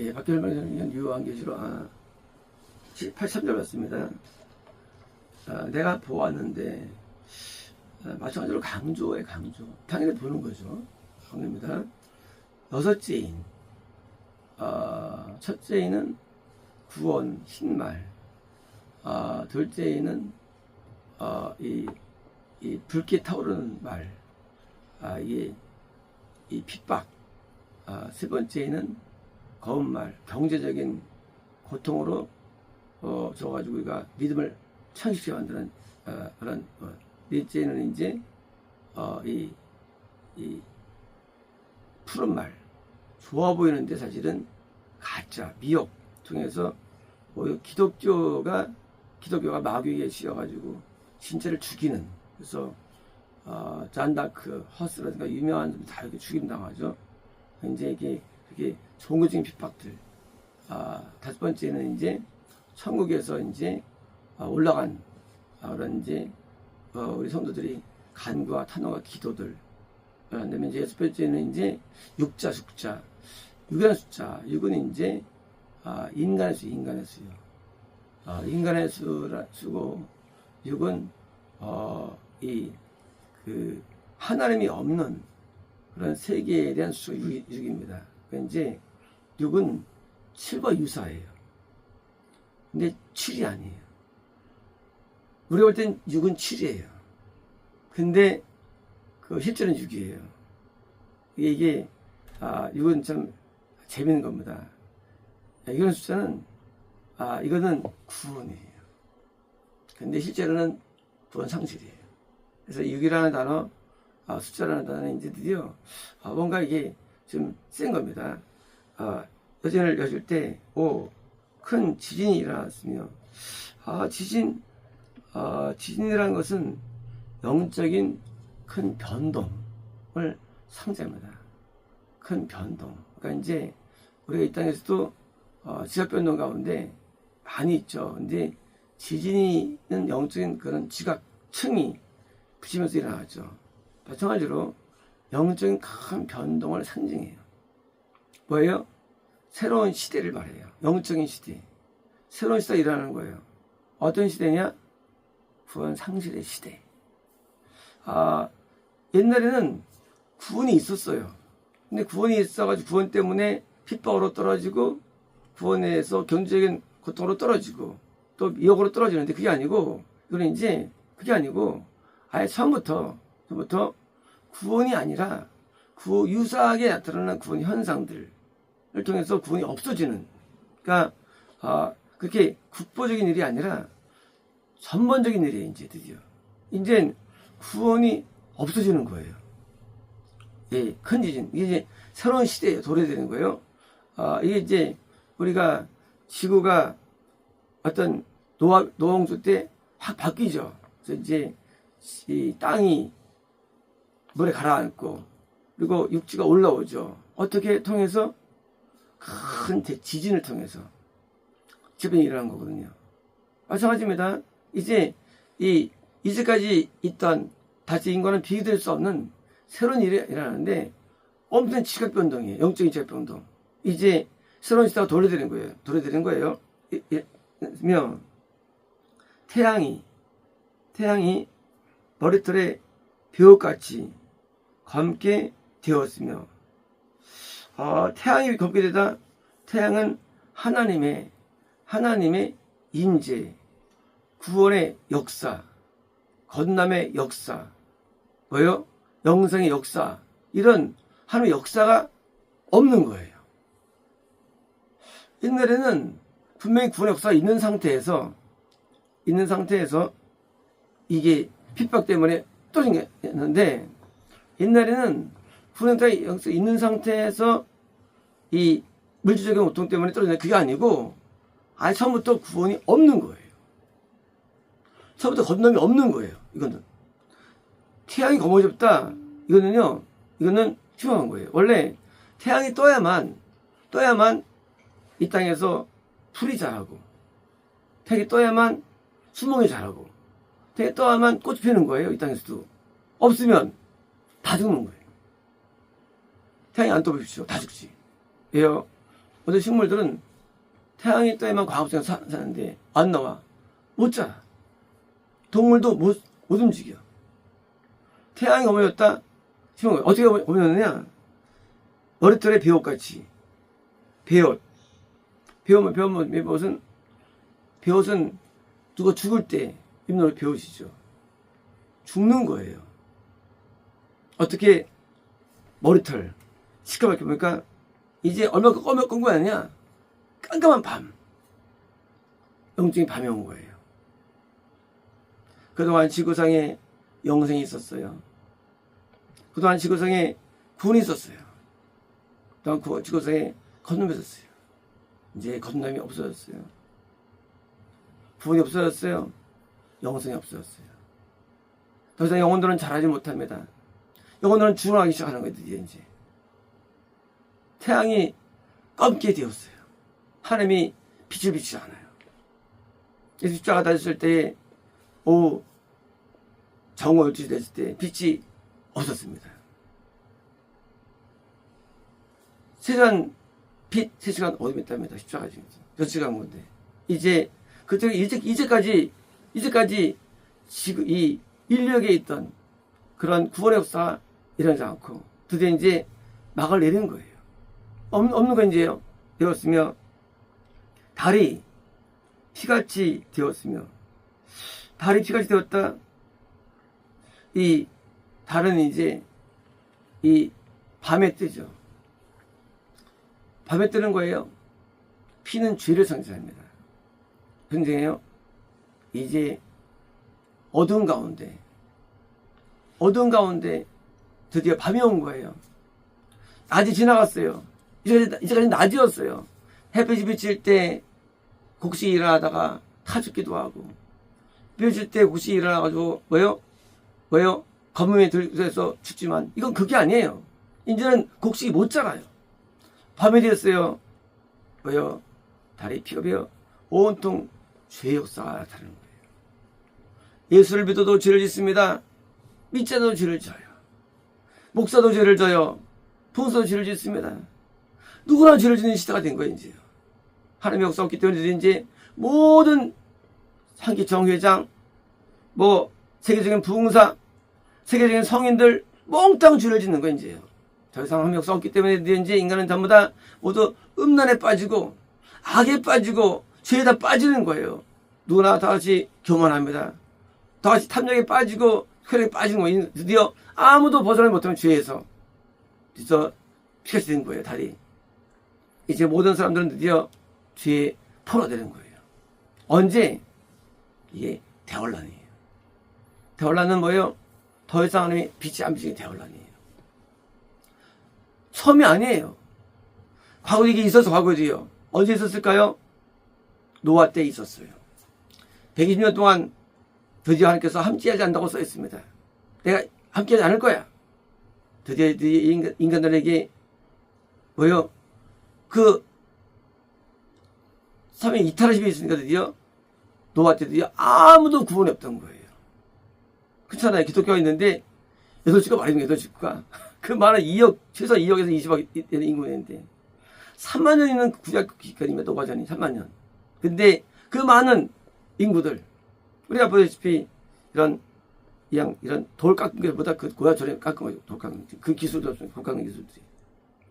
예, 박결만 유한계시로 83절 맞습니다. 내가 보았는데 마찬가지로 강조에 강조. 당연히 보는 거죠. 강조입니다. 6째인 첫째인은 구원 흰말, 둘째인은 이 붉게 타오르는 말, 이 핍박, 세 번째는 거운 말, 경제적인 고통으로 줘가지고 우리가 믿음을 창식시켜 만드는 그런 넷째는 이제 이 푸른 말, 좋아 보이는데 사실은 가짜 미혹 통해서 기독교가 마귀에게 씌워가지고 신체를 죽이는, 그래서 잔다크, 허스라든가 유명한 분들 다 이렇게 죽임당하죠. 이제 그게 종교적인 핍박들. 다섯 번째는 이제 천국에서 이제 올라간 그런 이제 우리 성도들이 간구와 탄원과 기도들. 그다음에 이제 여섯 번째는 이제 육자, 숙자, 육이라는 숫자. 육은 이제 인간의 수, 인간의 수요. 인간의 수고, 육은 하나님이 없는 그런 세계에 대한 수가 6입니다. 그러니까 이제 6은 7과 유사해요. 근데 7이 아니에요. 우리가 볼 땐 6은 7이에요. 근데 실제는 6이에요. 이게 6은 참 재밌는 겁니다. 이런 숫자는 이거는 구원이에요. 근데 실제로는 구원 상실이에요. 그래서 6이라는 단어, 숫자라는 단어는 이제 드디어 뭔가 이게 좀 센 겁니다. 여전을 여실 때, 큰 지진이 일어났으며, 지진이라는 것은 영적인 큰 변동을 상징합니다. 큰 변동. 그러니까 이제 우리가 이 땅에서도 지각 변동 가운데 많이 있죠. 근데 지진이는 영적인 그런 지각층이 붙이면서 일어나죠. 마찬가지로 영적인 큰 변동을 상징해요. 뭐예요? 새로운 시대를 말해요. 영적인 시대. 새로운 시대가 일어나는 거예요. 어떤 시대냐? 구원 상실의 시대. 옛날에는 구원이 있었어요. 근데 구원이 있어가지고 구원 때문에 핍박으로 떨어지고, 구원에서 경제적인 고통으로 떨어지고, 또 미혹으로 떨어지는데 그게 아니고, 이거는 이제 그게 아니고, 아예 처음부터 구원이 아니라 유사하게 나타나는 구원 현상들을 통해서 구원이 없어지는, 그러니까 그렇게 국보적인 일이 아니라 전반적인 일이에요. 이제 드디어 이제 구원이 없어지는 거예요. 예, 큰 지진. 이게 이제 새로운 시대에 도래되는 거예요. 이게 이제 우리가 지구가 어떤 노홍수 때 확 바뀌죠. 그래서 이제 이 땅이 물에 가라앉고, 그리고 육지가 올라오죠. 어떻게 통해서? 큰 지진을 통해서 지변이 일어난 거거든요. 마찬가지입니다. 이제 이제까지 있던 다시 인간은 비교될 수 없는 새로운 일이 일어나는데, 엄청난 지각 변동이에요. 영적인 지각 변동. 이제 새로운 시대가 도래되는 거예요. 태양이 머리털에 벼옷같이 검게 되었으며, 태양이 검게 되다, 태양은 하나님의 인재, 구원의 역사, 건남의 역사, 뭐예요? 영생의 역사, 이런 하나님의 역사가 없는 거예요. 옛날에는 분명히 구원의 역사가 있는 상태에서 이게 핍박 때문에 또 생겼는데, 옛날에는 구원의 역사가 있는 상태에서 이 물질적인 고통 때문에 떨어지는, 그게 아니고 아예 처음부터 구원이 없는 거예요. 처음부터 건너이 없는 거예요. 이거는 태양이 검어졌다, 이거는 흉한 거예요. 원래 태양이 떠야만 이 땅에서 풀이 자라고, 태양이 떠야만 수목이 자라고, 태양이 떠야만 꽃이 피는 거예요. 이 땅에서도. 없으면 다 죽는 거예요. 태양이 안 떠보십시오. 다 죽지. 왜요? 어떤 식물들은 태양이 떠야만 광합성에 사는데 안 나와. 못 자. 동물도 못 움직여. 태양이 어머니였다? 어떻게 어머니였느냐? 머리털에 배옷같이. 배옷. 배옷은 누가 죽을 때 입는 배옷이죠. 죽는 거예요. 어떻게 머리털 시커멓게 보니까 이제 얼마 끈 거 아니냐? 깜깜한 밤. 영적인 밤이 온 거예요. 그동안 지구상에 영생이 있었어요. 그동안 지구상에 구원이 있었어요. 그동안 지구상에 거듭남이 있었어요. 이제 거듭남이 없어졌어요. 구원이 없어졌어요. 영생이 없어졌어요. 더 이상 영혼들은 자라지 못합니다. 영혼들은 죽어나기 시작하는 거예요. 드디어 이제 태양이 검게 되었어요. 하나님이 빛을 비치지 않아요. 예수 십자가 달렸을 때 오후 정오 12시 됐을 때 빛이 없었습니다. 3시간 빛 3시간 어둠이 있답니다. 십자가 지금 6시간 건데 이제 그때 이제까지 지금 이 인류에게 있던 그런 구원의 역사가 일어나지 않고 드디어 이제 막을 내린 거예요. 없는 거 이제요. 되었으며 달이 피같이 되었으며 달이 피같이 되었다. 이 달은 이제 이 밤에 뜨죠. 밤에 뜨는 거예요. 피는 죄를 상징합니다. 근데요 이제 어두운 가운데 드디어 밤이 온 거예요. 낮이 지나갔어요. 이제까지 낮이었어요. 햇빛이 비칠 때 곡식이 일어나다가 타 죽기도 하고 비칠 때 곡식이 일어나가지고 뭐요? 거름에 들어서 죽지만 이건 그게 아니에요. 이제는 곡식이 못 자라요. 밤이 되었어요. 달이 피가 온통 죄의 역사가 나타나는 거예요. 예수를 믿어도 죄를 짓습니다. 믿지 않아도 죄를 져요. 목사도 죄를 져요. 봉사도 죄를 짓습니다. 누구나 죄를 짓는 시대가 된 거예요. 이제 하나님의 역사 없기 때문에 이제 모든 상기 정회장, 세계적인 부흥사, 세계적인 성인들 몽땅 죄를 짓는 거예요. 이제요. 더 이상 하나님의 역사 없기 때문에 이제 인간은 전부 다 모두 음란에 빠지고 악에 빠지고 죄에 다 빠지는 거예요. 누구나 다같이 교만합니다. 다같이 탐욕에 빠지고 쾌락에 빠지는 거예요. 드디어 아무도 벗어나지 못하는 죄에서 드디어 피가 된 거예요. 달이. 이제 모든 사람들은 드디어 죄에 포로되는 거예요. 언제? 이게 대환란이에요. 대환란은 뭐예요? 더 이상 하나님이 빛이 안 비치는 대환란이에요. 처음이 아니에요. 과거 이게 있었어. 과거에도요. 언제 있었을까요? 노아 때 있었어요. 120년 동안 드디어 하나님께서 함께하지 않는다고 써 있습니다. 내가 함께하지 않을 거야. 드디어 인간들에게 그 삶의 이탈하심이 있으니까 드디어 노아 때 드디어 아무도 구원이 없던 거예요. 그렇잖아요. 기독교가 있는데 8식구가 말이면 8식구가 그 많은 2억 최소 2억에서 20억 되는 인구인데 3만 년 있는 구약 기간이면 노아전이 3만 년. 근데 그 많은 인구들 우리가 보다시피 이런 돌 깎는 것보다 그 고야절에 깎은 거예요. 돌 깎는 그 기술도 없어요. 돌 깎는 기술들이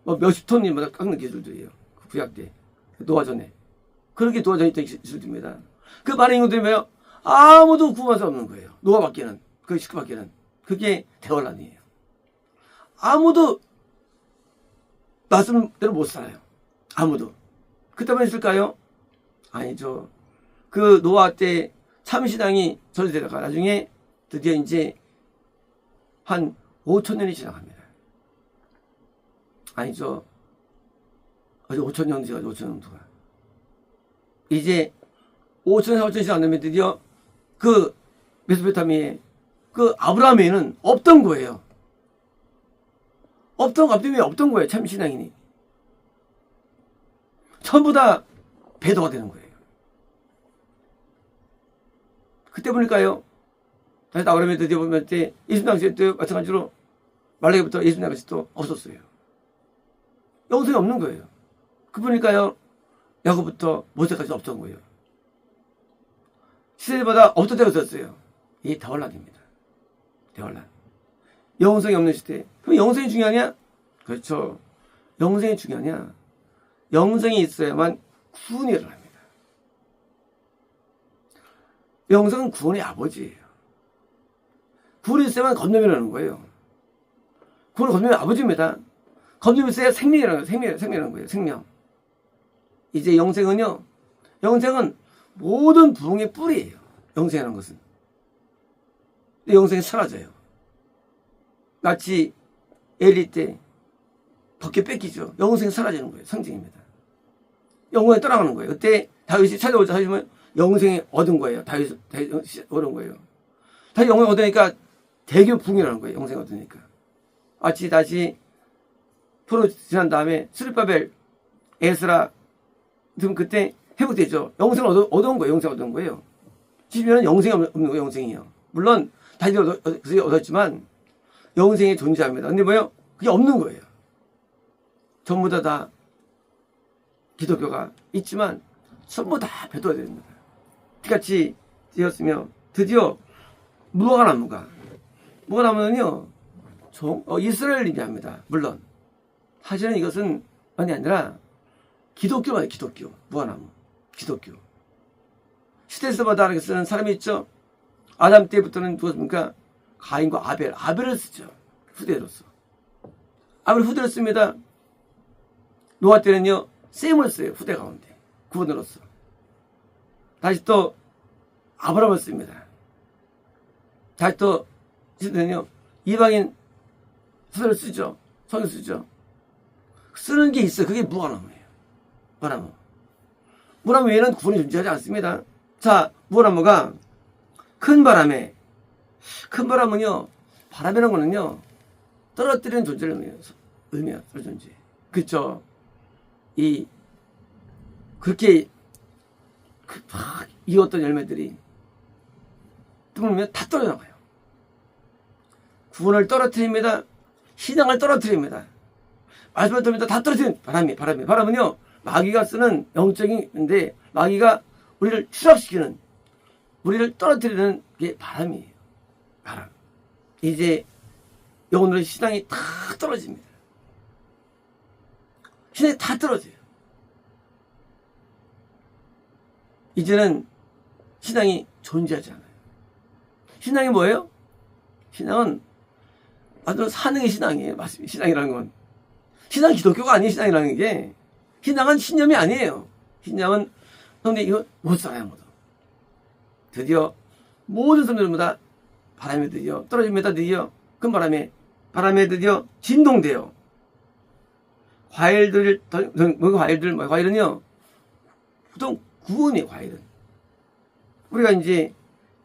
몇십 톤이마다 깎는 기술들이에요. 그 구약 때 노아전에 그렇게 노아전에 있던 기술들입니다. 그 많은 인구들이 뭐예요? 아무도 구원할 수 없는 거예요. 노아밖에는 그 식구밖에는 그게 대환란이에요. 아무도 말씀대로 못 살아요. 아무도. 그 때문에 있을까요? 아니죠. 그 노아 때 참신앙이 전해되다가 나중에 드디어 이제 한 5,000년이 지나갑니다. 아니죠. 어제 5,000년 지나가죠. 5,000년 동안. 이제 5,000년, 4,000년 지나면 드디어 그 메소포타미아에 그 아브라함에는 없던 거예요. 없던 거예요. 참신앙이니. 전부 다 배도가 되는 거예요. 그때 보니까요. 다시 아브라함에 드디어 보면 때 예수님 당시에 또 마찬가지로 말라기부터 예수님 당시 또 없었어요. 영생이 없는 거예요. 그러니까요, 야곱부터 모세까지 없던 거예요. 시대마다 없던 때가 있었어요. 이 대환란입니다. 대환란. 영성이 없는 시대. 그럼 영성이 중요하냐? 그렇죠. 영성이 중요하냐? 영성이 있어야만 구원이 일어납니다. 영성은 구원의 아버지예요. 구원이 있어야만 건너면 일어나는 거예요. 구원을 건너면 아버지입니다. 건너면 있어야 생명이라는 거예요. 생명이라는 거예요. 생명. 이제 영생은요. 영생은 모든 부흥의 뿌리예요. 영생이라는 것은. 근데 영생이 사라져요. 마치 엘리 때 벗겨 뺏기죠. 영생이 사라지는 거예요. 상징입니다. 영광에 떠나가는 거예요. 그때 다윗이 찾아오자 하시면 영생이 얻은 거예요. 다윗이 얻은 거예요. 다시 영광을 얻으니까 대교 부흥이라는 거예요. 영생이 얻으니까. 마치 다시 포로 지난 다음에 스룹바벨, 에스라 등 그때 회복되죠. 영생을 얻은 거예요. 영생 얻은 거예요. 70년은 영생이 없는 거예요. 영생이요. 물론 다시 얻었지만 영생이 존재합니다. 근데 뭐요? 그게 없는 거예요. 전부 다 기독교가 있지만 전부 다 배도가 됩니다. 피같이 되었으며 드디어 무화과나무는요 이스라엘을 의미합니다. 물론 사실은 이것은 아니라 기독교만 기독교 무화과나무 기독교 시대에서마다 이렇게 쓰는 사람이 있죠. 아담 때부터는 누구였습니까? 가인과 아벨을 쓰죠. 후대로서 아벨 후대를 씁니다. 노아 때는요 셈을 써요. 후대 가운데 구원으로서. 다시 또 아브라함을 씁니다. 다시 또 시대는요 이방인 서를 쓰죠. 성을 쓰죠. 쓰는 게 있어요. 그게 무화과나무예요. 무화과나무 외에는 구원이 존재하지 않습니다. 자, 무화과나무가 큰 바람은요 바람이라는 거는요 떨어뜨리는 존재를 의미해요. 존재. 그렇죠. 그렇게 막 이었던 열매들이 뚫으면 다 떨어져 나가요. 구원을 떨어뜨립니다. 신앙을 떨어뜨립니다. 말씀을 들으면 다 떨어뜨리는 바람은요 마귀가 쓰는 영적인데 마귀가 우리를 추락시키는 우리를 떨어뜨리는 게 바람이에요. 바람. 이제 영혼으로 신앙이 다 떨어집니다. 신앙이 다 떨어져요. 이제는 신앙이 존재하지 않아요. 신앙이 뭐예요? 신앙은 아주 사능의 신앙이에요. 맞습니다. 신앙이라는 건. 신앙은 기독교가 아니에요. 신앙이라는 게. 신앙은 신념이 아니에요. 신앙은 그런데 이거 못 살아요. 모두. 드디어 모든 사람들보다 바람에 드디어 떨어집니다. 드디어 큰 바람에 드디어 진동돼요. 과일은요 보통 구원이에요. 과일은 우리가 이제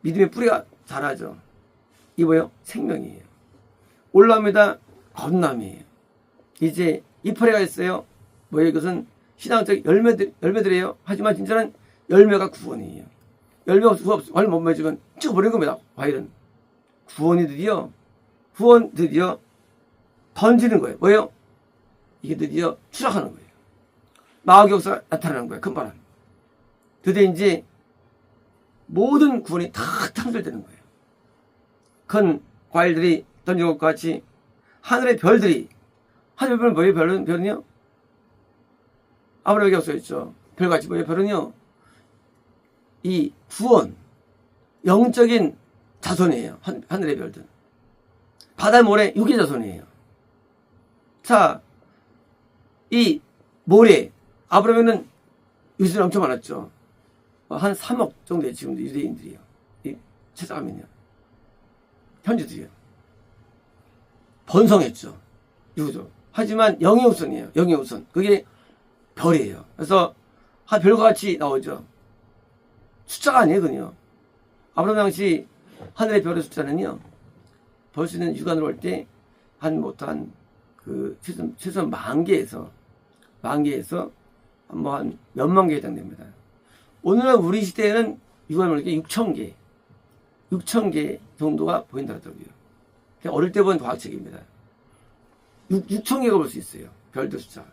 믿음의 뿌리가 자라죠. 이 뭐예요? 생명이에요. 올라옵니다. 건남이에요. 이제 이파리가 있어요. 뭐예요? 이것은 신앙적 열매들이에요. 하지만 진짜는 열매가 구원이에요. 열매가 없이 과일 못 맺으면 찍어버리는 겁니다. 과일은 구원 드디어 던지는 거예요. 뭐예요? 이게 드디어 추락하는 거예요. 마귀 역사가 나타나는 거예요. 큰 바람. 드디어 이제 모든 구원이 다 창설되는 거예요. 큰 과일들이 던진 것과 같이 하늘의 별들이 하늘의 별은 뭐예요? 별은요? 아브라함에게 없어졌죠. 별같이 뭐예요? 별은요? 이 구원, 영적인 자손이에요. 하늘의 별들. 바다 모래, 육의 자손이에요. 자, 이 모래, 아브라함에는 유대인이 엄청 많았죠. 한 3억 정도의 지금도 유대인들이요. 이 찾아가면요. 현지들이요. 번성했죠. 유도. 하지만 영의 우선이에요. 영의 우선. 그게 별이에요. 그래서 별과 같이 나오죠. 숫자가 아니에요, 그요. 아브라함 당시 하늘의 별의 숫자는요, 볼 수 있는 육안으로 볼 때 최소한 만 개에서 한 몇만 개에 해당됩니다. 오늘날 우리 시대에는 육안으로 볼 때 6천 개 정도가 보인다 하더라고요. 어릴 때 본 과학책입니다. 6천 개가 볼 수 있어요. 별들 숫자.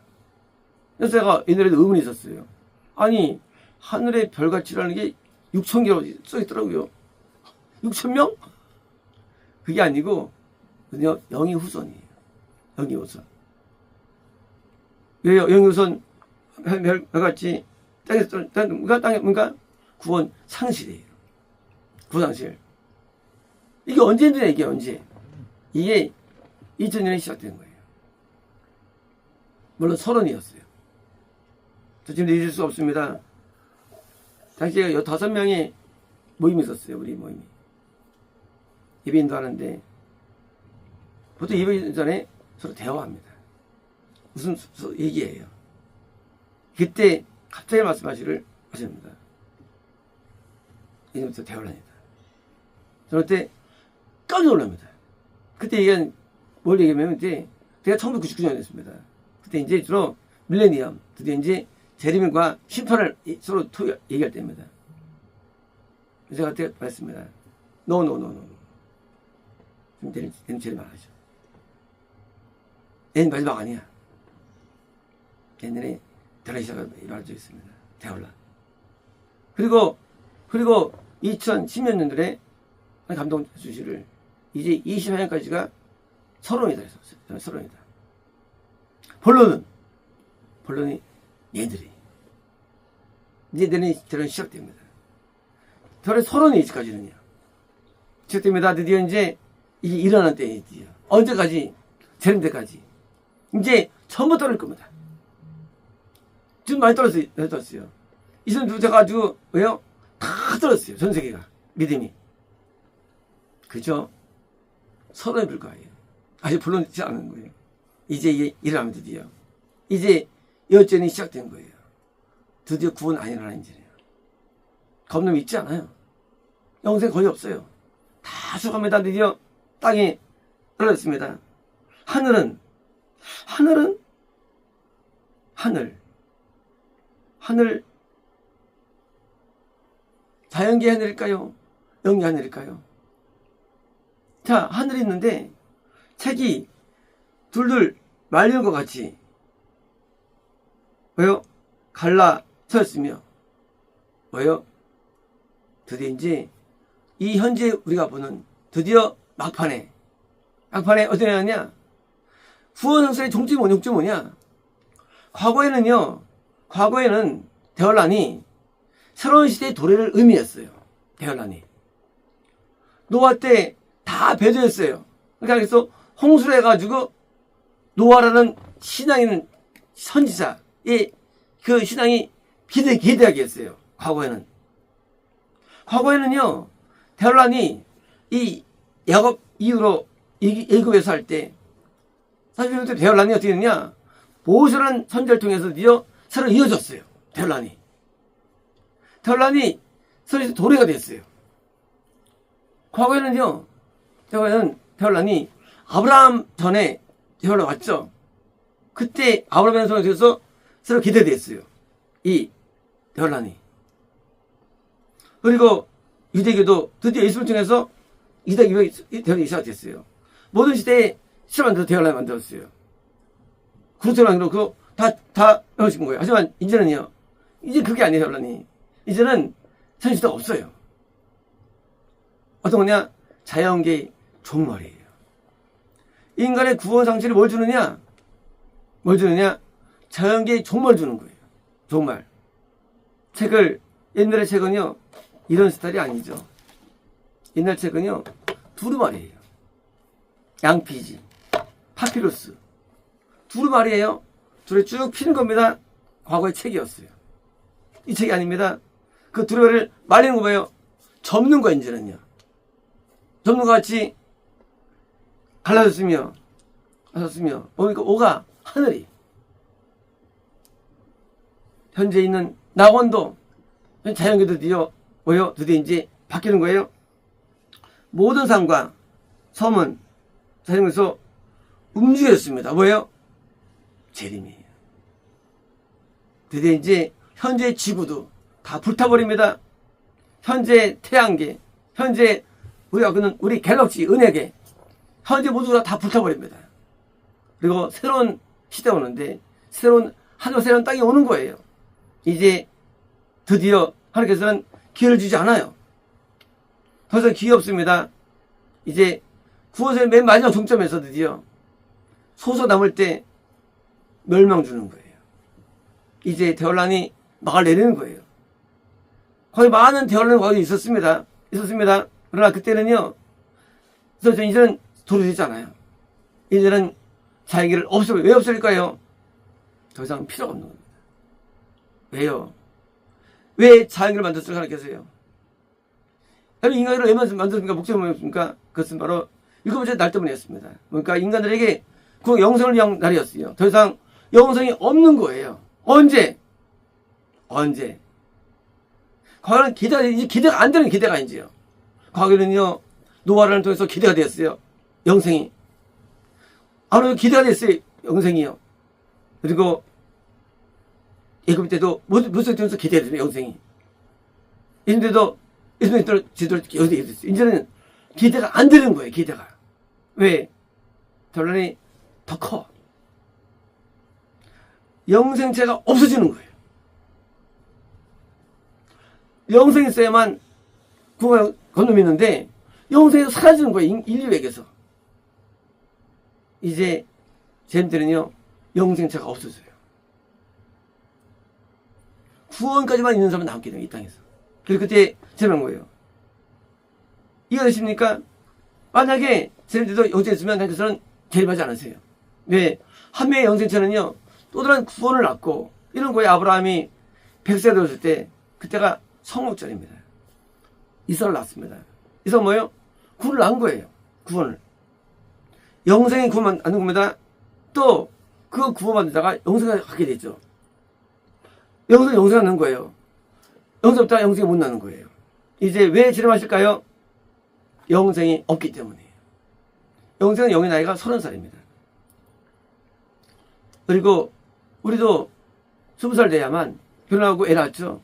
그래서 제가 옛날에도 의문이 있었어요. 아니, 하늘의 별가치라는 게 6,000개로 써 있더라고요. 6,000명? 그게 아니고, 그냥 영의 후손이에요. 영의 후손. 왜 영의 후손 별같이 땅에 뭔가 구원 상실이에요. 구상실. 이게 언제 힘드냐, 이게 언제. 이게 2000년에 시작된 거예요. 물론 서론이었어요. 저 지금 잊을 수 없습니다. 당시에 15명의 모임이 있었어요. 우리 모임이. 예배인도 하는데 보통 예배 전에 서로 대화합니다. 무슨 얘기예요. 그때 갑자기 말씀하시를 하십니다. 이제부터 대화를 합니다. 저는 그때 깜짝 놀랍니다. 그때 얘기한 뭘 얘기하면 그때 1999년이었습니다. 그때 이제 주로 밀레니엄, 드디어 이제 재림과 심판을 서로 얘기할 때입니다. 제가 그때 말했습니다. No. 얘는 재림 안 하죠. 얘는 마지막 아니야. 옛날에 대란시사가 일어나져 있습니다. 대혼란. 그리고 2010몇 년도에 감동 주시를 이제 24년까지가 서론이다 했었어요. 서론이다. 본론이 얘들이 이제 내년 대론 시작됩니다. 대론 서론이 이제까지는요. 시작됩니다. 드디어 이제 이게 일어난 때에 드디어 언제까지 재림 때까지 이제 전부 떨어질 겁니다. 지금 많이 떨어졌어요. 이전 두 돼가지고 왜요? 다 떨어졌어요. 전 세계가 믿음이. 그죠? 서론이 불과해요. 아직 불러내지 않은 거예요. 이제 이게 일어나면 드디어 이제 여전히 시작된 거예요. 드디어 구원 안 일어나는 일이에요. 겁놈이 있지 않아요. 영생 거의 없어요. 다 죽어갑니다. 드디어 땅이 떨어졌습니다. 하늘 자연계 하늘일까요? 영계 하늘일까요? 자, 하늘이 있는데 책이 둘둘 말리는 것 같이 왜요? 갈라서였으며 왜요? 드디어 이제 이 현재 우리가 보는 드디어 막판에 어떻게 되느냐? 구원성서의 종점이 뭐냐? 과거에는 대환란이 새로운 시대의 도래를 의미했어요. 대환란이 노아 때 다 배제했어요. 그러니까 그래서 홍수를 해가지고 노아라는 신앙인 선지자의 그 신앙이 기대하게 했어요. 과거에는요 대환란이 이 야곱 이후로 애굽에서 할 때 사실 대환란이 어떻게 되느냐? 모세라는 선지자를 통해서 드디어 새로 이어졌어요. 대환란이 서로 도래가 됐어요. 과거에는요 대환란이 아브라함 전에 대환란 왔죠. 그때 아브라함의 손에서 서로 기대됐어요. 이 대환란이. 그리고 유대교도 드디어 예수를 통해서 유대교가 대환란이 시작됐어요. 모든 시대에 시작만들어 대환란이 만들었어요. 그렇게만 그렇고 다 넣으신 거예요. 하지만 이제는요. 이제 그게 아니에요. 대환란이. 이제는 선시대가 없어요. 어떤 거냐? 자연계의 종말이에요. 인간의 구원 상실이 뭘 주느냐? 자연계의 종말 주는 거예요. 종말. 옛날의 책은요, 이런 스타일이 아니죠. 옛날 책은요, 두루마리예요. 양피지, 파피루스. 두루마리예요. 둘이 쭉 피는 겁니다. 과거의 책이었어요. 이 책이 아닙니다. 그 두루마리를 말리는 거 뭐예요? 접는 거예요, 이제는요. 접는 것 같이 갈라졌으며, 그러니까 오가 하늘이. 현재 있는 낙원도, 자연계도 드디어 이제 바뀌는 거예요. 모든 산과 섬은 자연에서 움직였습니다. 뭐예요? 재림이에요. 드디어 이제 현재 지구도 다 불타버립니다. 현재 태양계, 현재 우리 갤럭시, 은하계, 현재 모두가 다 불타버립니다. 그리고 새로운 시대가 오는데 새로운 하늘과 새로운 땅이 오는 거예요. 이제 드디어 하나님께서는 기회를 주지 않아요. 더 이상 기회 없습니다. 이제 구원의 맨 마지막 종점에서 드디어 소서 남을 때 멸망 주는 거예요. 이제 대환란이 막을 내리는 거예요. 거의 많은 대환란이 거기 있었습니다. 그러나 그때는요, 그래서 이제는 도래되잖아요. 이제는 자기를 없애버려요. 왜 없앨까요? 더 이상 필요가 없는 겁니다. 왜요? 왜 자연계를 만들었을까 하나님께서요? 여러분, 인간을 왜 만들었습니까? 목적이 뭐였습니까? 그것은 바로 일곱 번째 날 때문이었습니다. 그러니까 인간들에게 그 영생을 위한 날이었어요. 더 이상 영생이 없는 거예요. 언제? 과거는 이제 기대가 안 되는 기대가 아니지요. 과거에는요, 노아를 통해서 기대가 되었어요. 영생이. 아무래도 기대가 됐어요. 영생이요. 그리고 예굽 때도 모세를 통해서 기대가 됐어요. 영생이. 이런데도 예수님들 지도를 영생이 됐어요. 이제는 기대가 안 되는 거예요. 기대가. 왜? 결론이 더 커. 영생체가 없어지는 거예요. 영생이 있어야만 구원을 건너미는데 영생이 사라지는 거예요. 인류에게서. 이제 쟤들은요, 영생체가 없어져요. 구원까지만 있는 사람은 남게 돼요. 이 땅에서. 그래서 그때 제명한 거예요. 이해되십니까? 만약에 쟤들도 영생이 있으면 하나님께서는 재림하지 않으세요. 왜? 한 명의 영생체는요, 또 다른 구원을 낳고 이런 거예요. 아브라함이 100세가 되었을 때 그때가 성목절입니다. 이삭을 낳습니다. 이삭은 뭐예요? 구원을 낳은 거예요. 구원을. 영생이 구원 낳는 겁니다. 또 그 구원받은 자가 영생을 갖게 되죠. 영생을 낳는 거예요. 영생 없다가 영생이 못 낳는 거예요. 이제 왜 재림하실까요? 영생이 없기 때문이에요. 영생은 영의 나이가 30살입니다. 그리고 우리도 20살 돼야만 결혼하고 애 낳았죠.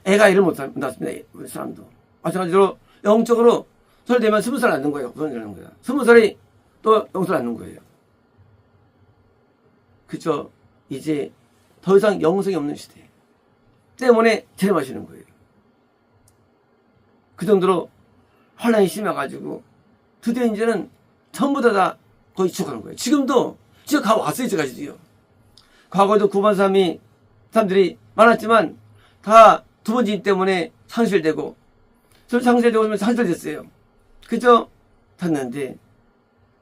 애가 애를 못 낳습니다. 우리 사람도. 마찬가지로 영적으로 설 되면 20살 낳는 거예요. 그런 일 하는 거예요. 20살이 또 영생을 낳는 거예요. 그죠? 이제 더 이상 영생이 없는 시대 때문에 재림하시는 거예요. 그 정도로 환란이 심해가지고 드디어 이제는 전부 다 거의 죽어가는 거예요. 지금도 지금 가왔어요. 지금까지도요. 과거에도 구반 사람들이 많았지만 다 두 번째 인 때문에 상실되고 상실되고 상실됐어요. 그죠? 됐는데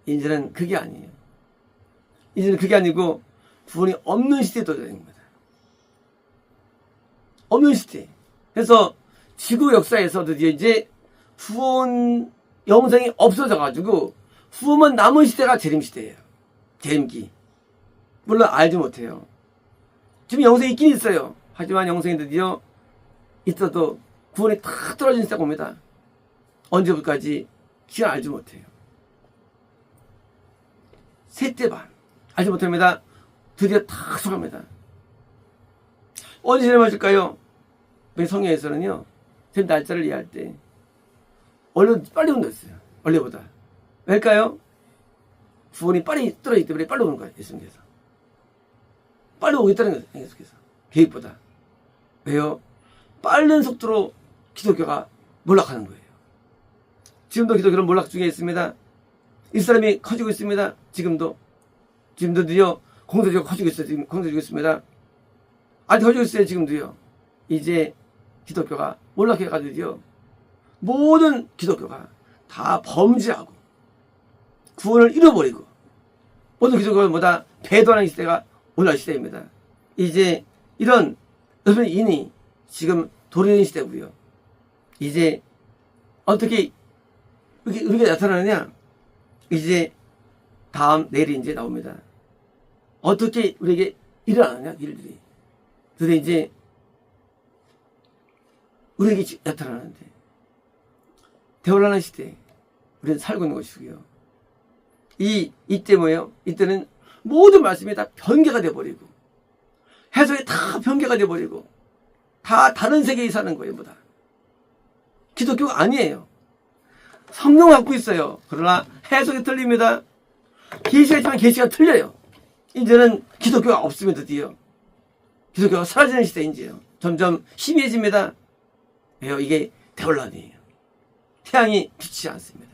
이제는 그게 아니에요. 이제는 그게 아니고 구원이 없는 시대에 도달된 겁니다. 없는 시대. 그래서 지구 역사에서도 이제 구원 영생이 없어져가지고 구원만 남은 시대가 재림 시대예요. 재림기. 물론 알지 못해요. 지금 영생이 있긴 있어요. 하지만 영생이 드디어 있어도 구원이 다 떨어진 시대가 옵니다. 언제부터까지 시간 알지 못해요. 셋째 반 알지 못합니다. 드디어 다 속합니다. 언제 재림하실까요? 우리 성경에서는요, 제 날짜를 이해할 때 원래 빨리 온다했어요. 원래보다. 왜일까요? 구원이 빨리 떨어지기 때문에 빨리 오는 거예요. 예수님께서. 빨리 오겠다는 거예요. 예수께서. 계획보다. 왜요? 빠른 속도로 기독교가 몰락하는 거예요. 지금도 기독교는 몰락 중에 있습니다. 이스라엘이 커지고 있습니다. 지금도 드디어 공동체가 커지고 있어요. 지금 커지고 있습니다. 아직 커지고 있어요. 지금도요. 이제 기독교가 몰락해가지고요. 모든 기독교가 다 범죄하고 구원을 잃어버리고 모든 기독교보다 배도하는 시대가 올라올 시대입니다. 이제 이런 여러분 인이 지금 도래된 시대고요. 이제 어떻게 우리가 나타나느냐? 이제 다음 내일이 이제 나옵니다. 어떻게 우리에게 일어나느냐 일들이. 그래서 이제 우리에게 나타나는데 대혼란한 시대에 우리는 살고 있는 것이고요. 이때 뭐예요? 이때는 모든 말씀이 다 변개가 돼버리고 해석이 다 변개가 돼버리고 다 다른 세계에 사는 거예요. 뭐다. 기독교가 아니에요. 성경을 갖고 있어요. 그러나 해석이 틀립니다. 계시가 있지만 계시가 틀려요. 이제는 기독교가 없으면 드디어 기독교가 사라지는 시대인지요. 점점 희미해집니다. 왜요? 이게 대혼란이에요. 태양이 비치지 않습니다.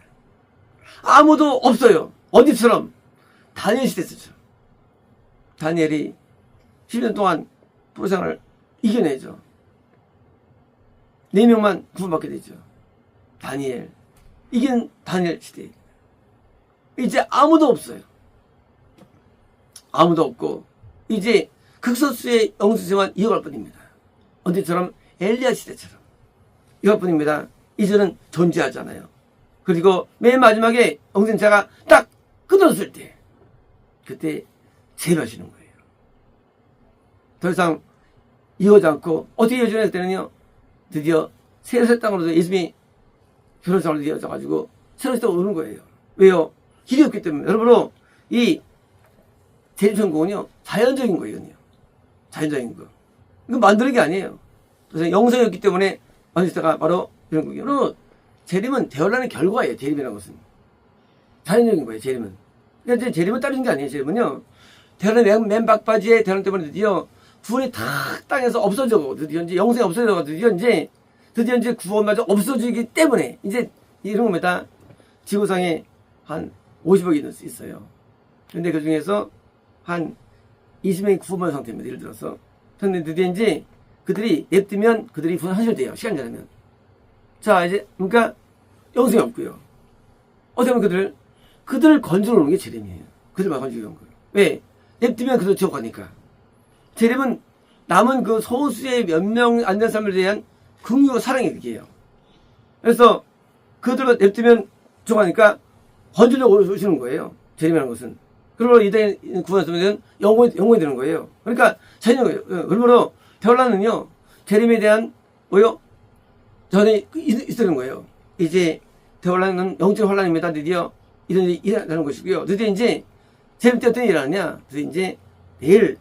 아무도 없어요. 어디처럼? 다니엘 시대처럼. 다니엘이 10년 동안 포로생활을 이겨내죠. 4명만 구원받게 되죠. 다니엘. 이긴 다니엘 시대. 이제 아무도 없어요. 아무도 없고 이제 극소수의 영수생활 이어갈 뿐입니다. 언제처럼? 엘리야 시대처럼 이어갈 뿐입니다. 이제는 존재하잖아요. 그리고 맨 마지막에 영생자가 딱 끊어졌을 때 그때 제일하시는 거예요. 더 이상 이어지 않고 어떻게 이어지냐 때는요, 드디어 새로운 땅으로 예수님이 결혼상으로 이어져가지고 새로운 땅으로 오는 거예요. 왜요? 길이 없기 때문에. 여러분, 이 재림천국은요 자연적인 거예요. 자연적인 거. 이거 만드는 게 아니에요. 그래서 영성이었기 때문에 만들다가 바로 이런 거예요. 여러분, 재림은 대혼란의 결과예요. 재림이라는 것은 자연적인 거예요. 재림은. 그러니까 재림은 따르는 게 아니에요. 재림은요, 대혼란의 맨 막바지에 대혼란 때문에 드디어 구원이 다 땅에서 없어져가고 드디어 이제 영생이 없어져가고 드디어 이제 구원마저 없어지기 때문에 이제 이런 겁니다. 지구상에 한 50억이 있어요. 근데 그 중에서 한 20명이 구원받은 상태입니다. 예를 들어서. 근데 드디어 이제 그들이 냅두면 그들이 구원 하셔야 시간 지나면. 자, 이제, 그러니까 영생이 없고요. 어떻게 보면 그들을 건져 놓는 게 재림이에요. 그들만 건져 놓는 거예요. 왜? 냅두면 그들 지옥 가니까. 재림은 남은 그 소수의 몇 명 안 된 사람들에 대한 긍휼과 사랑의 얘기예요. 그래서 그들을 냅두면 지옥 가니까 건져내고 오시는 거예요. 재림이라는 것은. 그러므로 이때 구원했으면 영원히 되는 거예요. 그러니까 자연인 거예요. 그러므로 대혼란은요, 재림에 대한 뭐요? 전에 있었는 거예요. 이제 대혼란은 영적 혼란입니다. 드디어 이런 일이 일어나는 것이고요. 드디어 이제 재림 때 어떤 일이 일어나냐? 드디어 이제 내일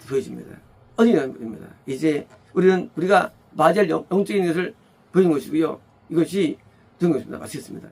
보여집니다. 어디 일어납니다. 이제 우리가 맞이할 영적인 것을 보이는 것이고요. 이것이 된 것입니다. 마치겠습니다.